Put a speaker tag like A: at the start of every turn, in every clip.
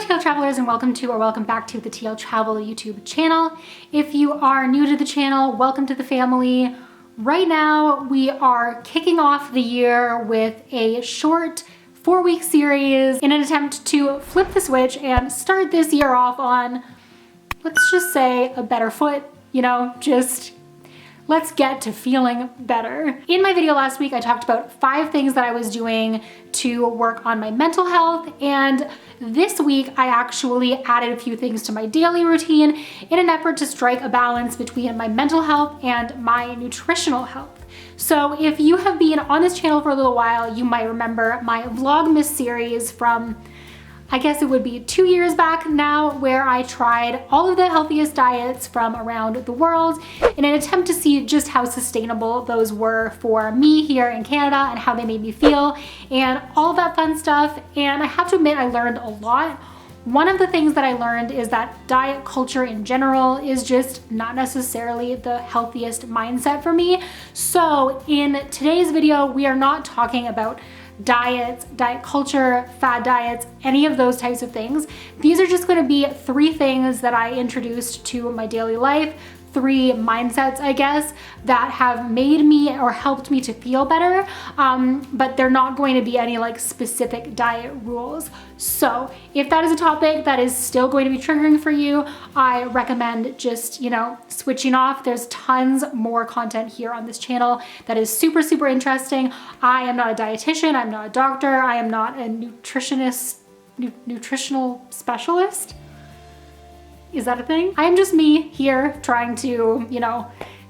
A: TL Travelers, and welcome back to the TL Travel YouTube channel. If you are new to the channel, welcome to the family. Right now, we are kicking off the year with a short 4-week series in an attempt to flip the switch and start this year off on, let's just say, a better foot, let's get to feeling better. In my video last week, I talked about 5 things that I was doing to work on my mental health, and this week I actually added a few things to my daily routine in an effort to strike a balance between my mental health and my nutritional health. So if you have been on this channel for a little while, you might remember my Vlogmas series from, I guess it would be 2 years back now, where I tried all of the healthiest diets from around the world in an attempt to see just how sustainable those were for me here in Canada and how they made me feel and all of that fun stuff. And I have to admit, I learned a lot. One of the things that I learned is that diet culture in general is just not necessarily the healthiest mindset for me. So in today's video, we are not talking about diets, diet culture, fad diets, any of those types of things. These are just going to be 3 things that I introduced to my daily life, 3 mindsets, I guess, that have made me or helped me to feel better, but they're not going to be any like specific diet rules. So if that is a topic that is still going to be triggering for you, I recommend just, switching off. There's tons more content here on this channel that is super, super interesting. I am not a dietitian. I'm not a doctor. I am not a nutritionist, nutritional specialist. Is that a thing? I am just me here trying to,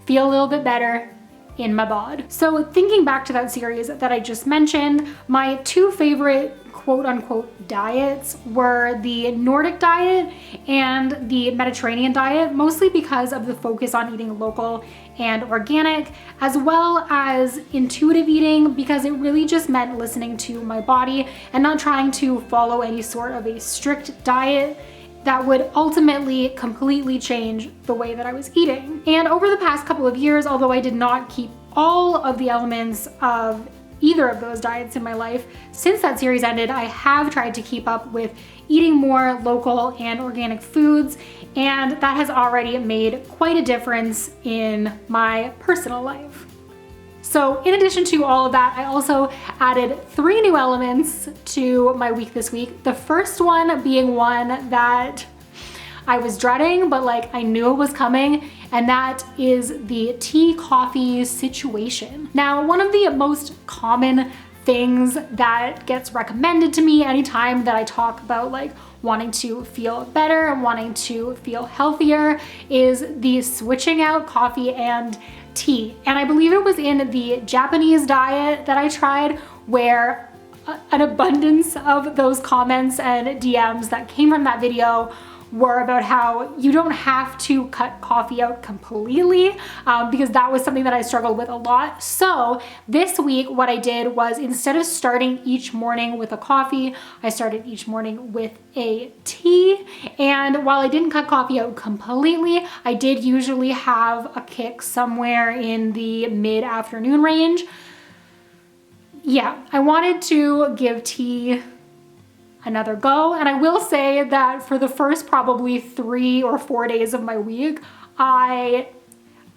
A: feel a little bit better in my bod. So thinking back to that series that I just mentioned, my 2 favorite quote unquote diets were the Nordic diet and the Mediterranean diet, mostly because of the focus on eating local and organic, as well as intuitive eating, because it really just meant listening to my body and not trying to follow any sort of a strict diet that would ultimately completely change the way that I was eating. And over the past couple of years, although I did not keep all of the elements of either of those diets in my life, since that series ended, I have tried to keep up with eating more local and organic foods, and that has already made quite a difference in my personal life. So in addition to all of that, I also added 3 new elements to my week this week. The first one being one that I was dreading, but I knew it was coming, and that is the tea coffee situation. Now, one of the most common things that gets recommended to me anytime that I talk about wanting to feel better and wanting to feel healthier is the switching out coffee and tea. And I believe it was in the Japanese diet that I tried where an abundance of those comments and DMs that came from that video were about how you don't have to cut coffee out completely, because that was something that I struggled with a lot. So this week, what I did was, instead of starting each morning with a coffee, I started each morning with a tea. And while I didn't cut coffee out completely, I did usually have a kick somewhere in the mid-afternoon range. Yeah, I wanted to give tea another go. And I will say that for the first probably 3 or 4 days of my week, I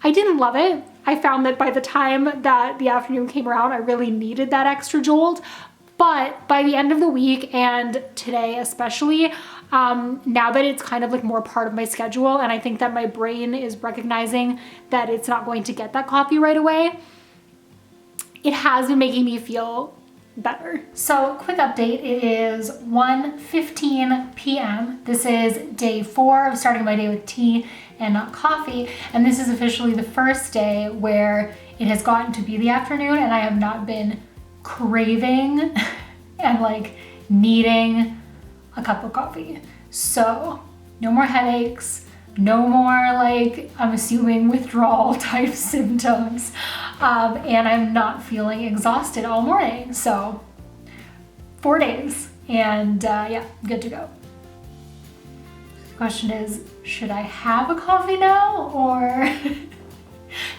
A: didn't love it. I found that by the time that the afternoon came around, I really needed that extra jolt. But by the end of the week, and today especially, now that it's kind of more part of my schedule, and I think that my brain is recognizing that it's not going to get that coffee right away, it has been making me feel better. So quick update, it is 1:15 p.m. This is day 4 of starting my day with tea and not coffee, and this is officially the first day where it has gotten to be the afternoon and I have not been craving and needing a cup of coffee. So no more headaches, no more I'm assuming withdrawal type symptoms, and I'm not feeling exhausted all morning. So 4 days, and yeah, good to go. The question is, should I have a coffee now, or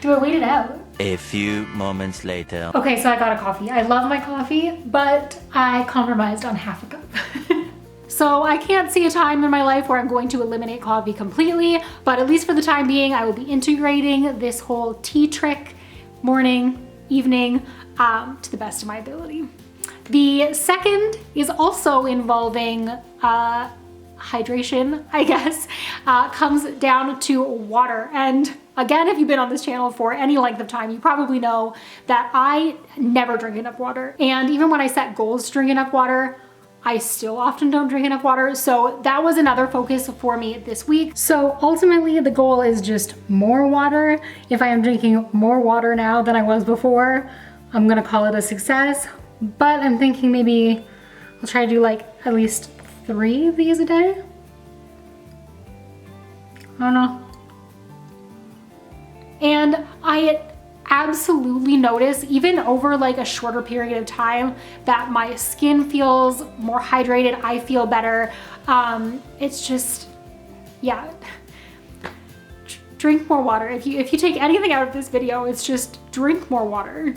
A: do I wait it out?
B: A few moments later.
A: Okay, so I got a coffee. I love my coffee, but I compromised on half a cup. So I can't see a time in my life where I'm going to eliminate coffee completely, but at least for the time being, I will be integrating this whole tea trick morning, evening, to the best of my ability. The second is also involving hydration, I guess, comes down to water. And again, if you've been on this channel for any length of time, you probably know that I never drink enough water. And even when I set goals to drink enough water, I still often don't drink enough water. So that was another focus for me this week. So ultimately the goal is just more water. If I am drinking more water now than I was before, I'm gonna call it a success. But I'm thinking maybe I'll try to do like at least 3 of these a day. I don't know. And I absolutely notice, even over like a shorter period of time, that my skin feels more hydrated. I feel better. It's just, yeah. Drink more water. If you take anything out of this video, it's just drink more water.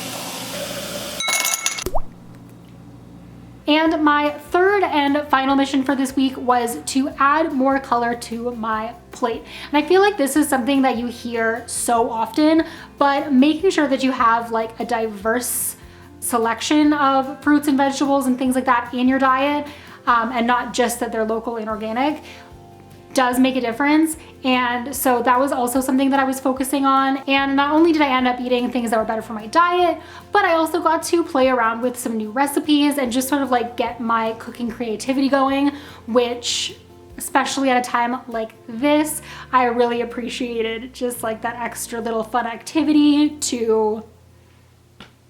A: And my third and final mission for this week was to add more color to my plate. And I feel like this is something that you hear so often, but making sure that you have like a diverse selection of fruits and vegetables and things like that in your diet, and not just that they're local and organic, does make a difference. And so that was also something that I was focusing on. And not only did I end up eating things that were better for my diet, but I also got to play around with some new recipes and just sort of like get my cooking creativity going, which, especially at a time like this, I really appreciated just like that extra little fun activity to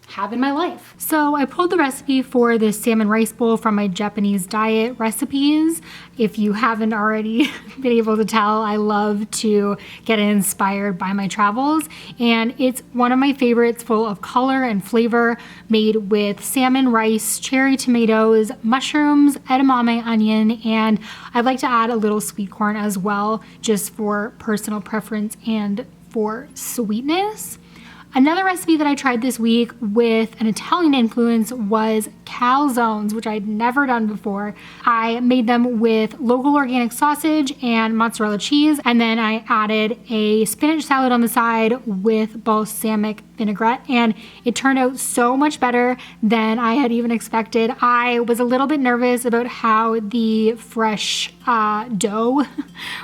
A: have in my life. So I pulled the recipe for this salmon rice bowl from my Japanese diet recipes. If you haven't already been able to tell, I love to get inspired by my travels, and it's one of my favorites, full of color and flavor, made with salmon, rice, cherry tomatoes, mushrooms, edamame onion, and I'd like to add a little sweet corn as well, just for personal preference and for sweetness. Another recipe that I tried this week with an Italian influence was calzones, which I'd never done before. I made them with local organic sausage and mozzarella cheese, and then I added a spinach salad on the side with balsamic vinaigrette, and it turned out so much better than I had even expected. I was a little bit nervous about how the fresh dough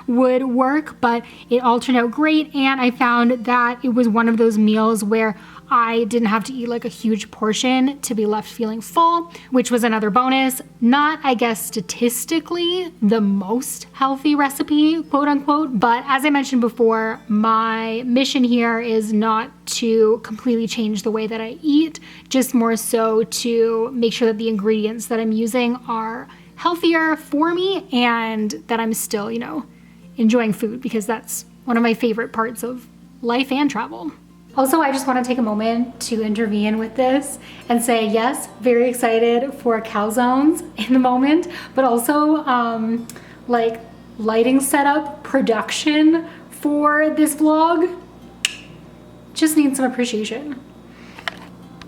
A: would work, but it all turned out great, and I found that it was one of those meals where I didn't have to eat like a huge portion to be left feeling full, which was another bonus. Not, I guess, statistically the most healthy recipe, quote unquote, but as I mentioned before, my mission here is not to completely change the way that I eat, just more so to make sure that the ingredients that I'm using are healthier for me and that I'm still, enjoying food, because that's one of my favorite parts of life and travel. Also, I just want to take a moment to intervene with this and say, yes, very excited for calzones in the moment, but also like lighting setup, production for this vlog just needs some appreciation.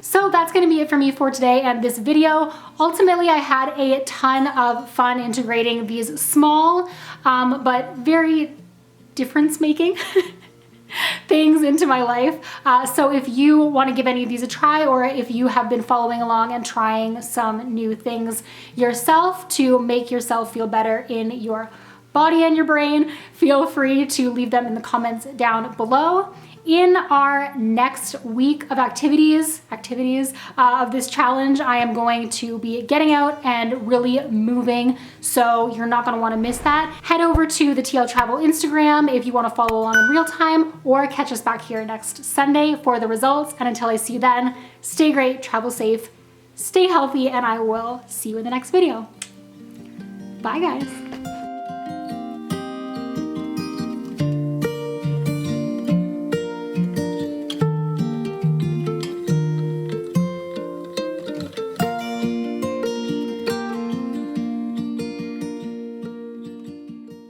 A: So that's gonna be it for me for today and this video. Ultimately, I had a ton of fun integrating these small but very difference-making things into my life. So if you want to give any of these a try, or if you have been following along and trying some new things yourself to make yourself feel better in your body and your brain, feel free to leave them in the comments down below. In our next week of activities of this challenge, I am going to be getting out and really moving, so you're not going to want to miss that. Head over to the TL Travel Instagram if you want to follow along in real time, or catch us back here next Sunday for the results. And until I see you then, stay great, travel safe, stay healthy, and I will see you in the next video. Bye guys.